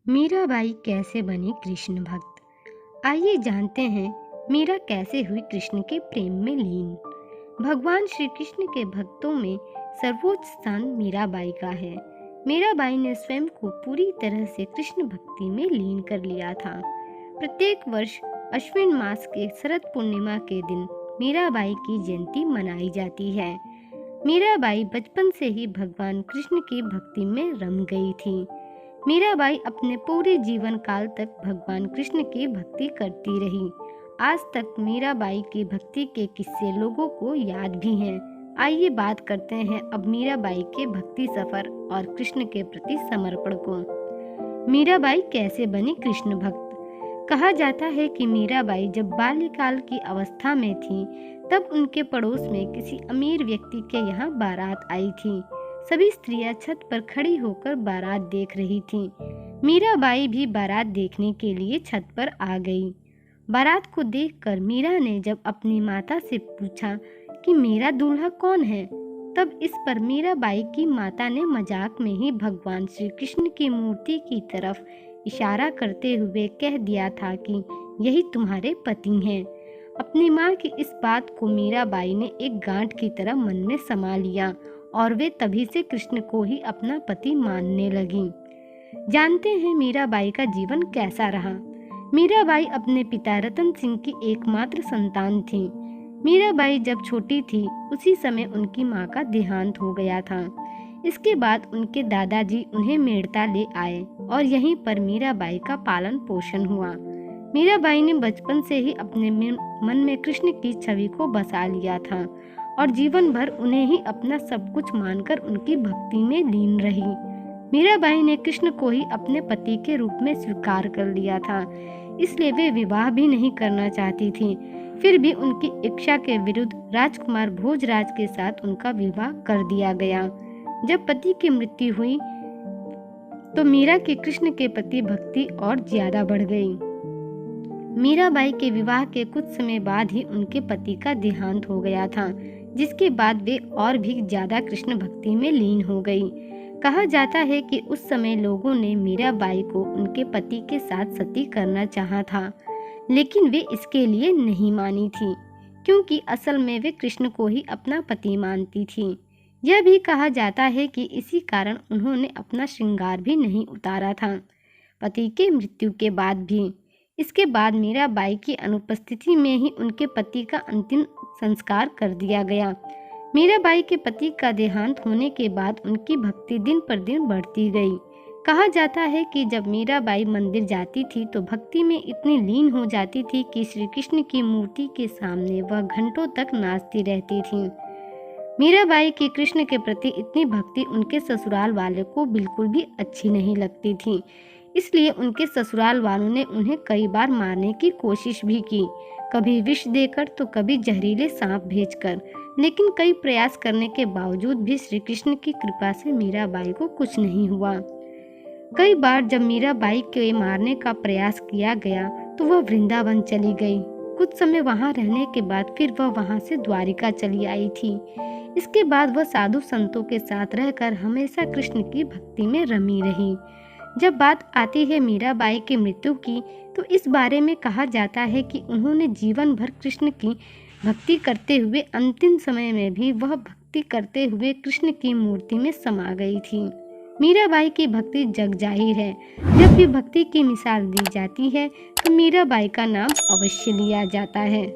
मीराबाई कैसे बनी कृष्ण भक्त। आइए जानते हैं मीरा कैसे हुई कृष्ण के प्रेम में लीन। भगवान श्री कृष्ण के भक्तों में सर्वोच्च स्थान मीराबाई का है। मीराबाई ने स्वयं को पूरी तरह से कृष्ण भक्ति में लीन कर लिया था। प्रत्येक वर्ष अश्विन मास के शरद पूर्णिमा के दिन मीराबाई की जयंती मनाई जाती है। मीराबाई बचपन से ही भगवान कृष्ण की भक्ति में रम गई थी। मीराबाई अपने पूरे जीवन काल तक भगवान कृष्ण की भक्ति करती रही। आज तक मीराबाई की भक्ति के किस्से लोगों को याद भी हैं। आइए बात करते हैं अब मीराबाई के भक्ति सफर और कृष्ण के प्रति समर्पण को। मीराबाई कैसे बनी कृष्ण भक्त। कहा जाता है कि मीराबाई जब बाल्यकाल की अवस्था में थी तब उनके पड़ोस में किसी अमीर व्यक्ति के यहाँ बारात आई थी। सभी स्त्रियां छत पर खड़ी होकर बारात देख रही थीं। मीराबाई भी बारात देखने के लिए छत पर आ गई। बारात को देखकर मीरा ने जब अपनी माता से पूछा कि मेरा दूल्हा कौन है, तब इस पर मीराबाई की माता ने मजाक में ही भगवान श्री कृष्ण की मूर्ति की तरफ इशारा करते हुए कह दिया था कि यही तुम्हारे पति हैं। अपनी माँ की इस बात को मीराबाई ने एक गांठ की तरह मन में समा लिया और वे तभी से कृष्ण को ही अपना पति मानने लगी। जानते हैं मीराबाई का जीवन कैसा रहा। मीराबाई अपने पिता रतन सिंह की एकमात्र संतान थी। मीराबाई जब छोटी थी उसी समय उनकी मां का देहांत हो गया था। इसके बाद उनके दादाजी उन्हें मेड़ता ले आए और यहीं पर मीराबाई का पालन पोषण हुआ। मीराबाई ने बचपन से ही अपने मन में कृष्ण की छवि को बसा लिया था और जीवन भर उन्हें ही अपना सब कुछ मानकर उनकी भक्ति में लीन रही। मीराबाई ने कृष्ण को ही अपने पति के रूप में स्वीकार कर लिया था, इसलिए वे विवाह भी नहीं करना चाहती थी। फिर भी उनकी इच्छा के विरुद्ध राजकुमार भोजराज के साथ उनका विवाह कर दिया गया। जब पति की मृत्यु हुई तो मीरा की कृष्ण के प्रति भक्ति और ज्यादा बढ़ गई। मीराबाई के विवाह के कुछ समय बाद ही उनके पति का देहांत हो गया था, जिसके बाद वे और भी ज्यादा कृष्ण भक्ति में लीन हो गई। कहा जाता है कि उस समय लोगों ने मीराबाई को उनके पति के साथ सती करना चाहा था, लेकिन वे इसके लिए नहीं मानी थी, क्योंकि असल में वे कृष्ण को ही अपना पति मानती थी। यह भी कहा जाता है कि इसी कारण उन्होंने अपना श्रृंगार भी नहीं उतारा था, पति के मृत्यु के बाद भी। इसके बाद मीराबाई की अनुपस्थिति में ही उनके पति का अंतिम संस्कार कर दिया गया। मीराबाई के पति का देहांत होने के बाद उनकी भक्ति दिन पर दिन बढ़ती गई। कहा जाता है कि जब मीराबाई मंदिर जाती थी तो भक्ति में इतनी लीन हो जाती थी कि श्री कृष्ण की मूर्ति के सामने वह घंटों तक नाचती रहती थी। मीराबाई की कृष्ण के प्रति इतनी भक्ति उनके ससुराल वाले को बिल्कुल भी अच्छी नहीं लगती थी, इसलिए उनके ससुराल वालों ने उन्हें कई बार मारने की कोशिश भी की, कभी विष देकर तो कभी जहरीले सांप भेजकर। लेकिन कई प्रयास करने के बावजूद भी श्री कृष्ण की कृपा से मीराबाई को कुछ नहीं हुआ। कई बार जब मीराबाई के मारने का प्रयास किया गया तो वह वृंदावन चली गई। कुछ समय वहां रहने के बाद फिर वह वहां से द्वारिका चली आई थी। इसके बाद वह साधु संतों के साथ रहकर हमेशा कृष्ण की भक्ति में रमी रही। जब बात आती है मीराबाई की मृत्यु की तो इस बारे में कहा जाता है कि उन्होंने जीवन भर कृष्ण की भक्ति करते हुए अंतिम समय में भी वह भक्ति करते हुए कृष्ण की मूर्ति में समा गई थी। मीराबाई की भक्ति जग जाहिर है। जब भी भक्ति की मिसाल दी जाती है तो मीराबाई का नाम अवश्य लिया जाता है।